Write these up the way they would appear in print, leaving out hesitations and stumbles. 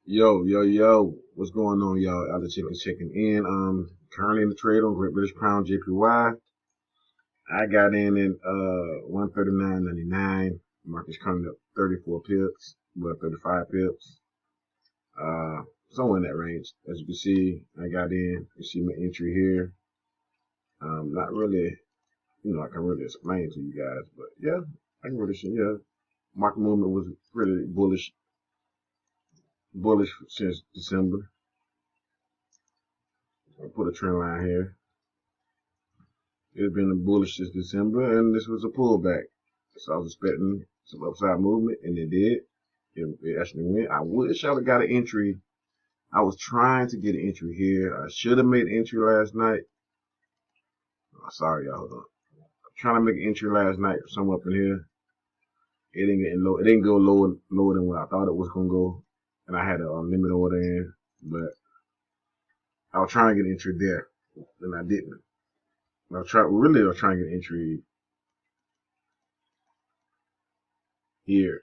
Yo, what's going on, y'all? Alex Chicken checking in. Currently in the trade on Great British Pound JPY. I got in at 139.99. Market's coming up 34 pips, but 35 pips. Somewhere in that range. As you can see, I got in. You see my entry here. Not really, I can really explain to you guys, but yeah, I can really see. Yeah, market movement was really bullish since December. I'll put a trend line here. It's been a bullish since December, and this was a pullback. So I was expecting some upside movement, and it did. It actually went. I wish I would have got an entry. I was trying to get an entry here. I should have made an entry last night. Oh, sorry, y'all. Hold on. I'm trying to make an entry last night somewhere up in here. It didn't get low. It didn't go lower than what I thought it was gonna go, and I had a limit order in, but I was trying to get an entry there, and I didn't. I was trying to get an entry here.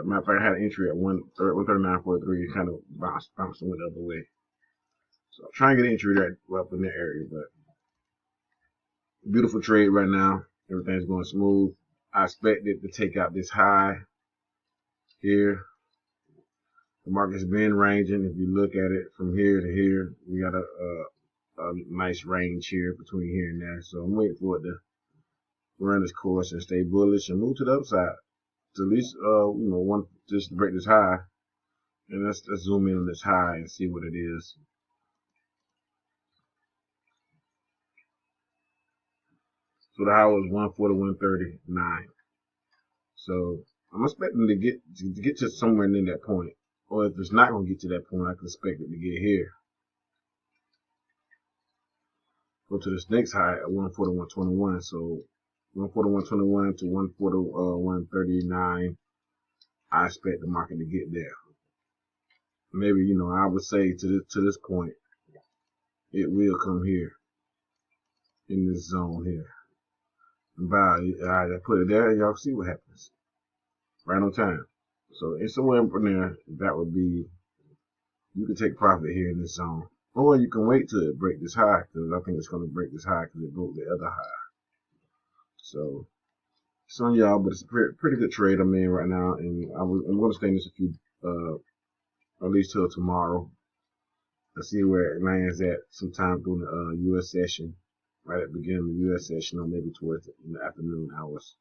Matter of fact, I had an entry at 139.43. It kind of bounced and went the other way. So I'm trying to get an entry right up in that area, but beautiful trade right now. Everything's going smooth. I expect it to take out this high here. The market's been ranging. If you look at it from here to here, we got a nice range here between here and there. So I'm waiting for it to run its course and stay bullish and move to the upside. To at least, just break this high. And let's zoom in on this high and see what it is. So the high was 141.39. So I'm expecting to get to somewhere near that point. Or if it's not going to get to that point, I can expect it to get here. Go to this next high at 141.21. So 141.21 to 141.39. I expect the market to get there. Maybe, I would say to this point, it will come here in this zone here. And I put it there, y'all see what happens. Right on time. So it's somewhere in there that would be, you can take profit here in this zone. Or you can wait till it break this high, because I think it's going to break this high because it broke the other high. So it's on y'all, but it's a pretty good trade I'm in right now, and I'm going to stay in this at least till tomorrow. Let's see where it lands at sometime during the U.S. session, right at the beginning of the U.S. session, or maybe towards the afternoon hours.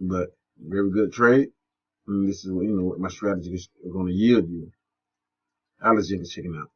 But very good trade. And this is what my strategy is going to yield you. Alex Jenkins checking out.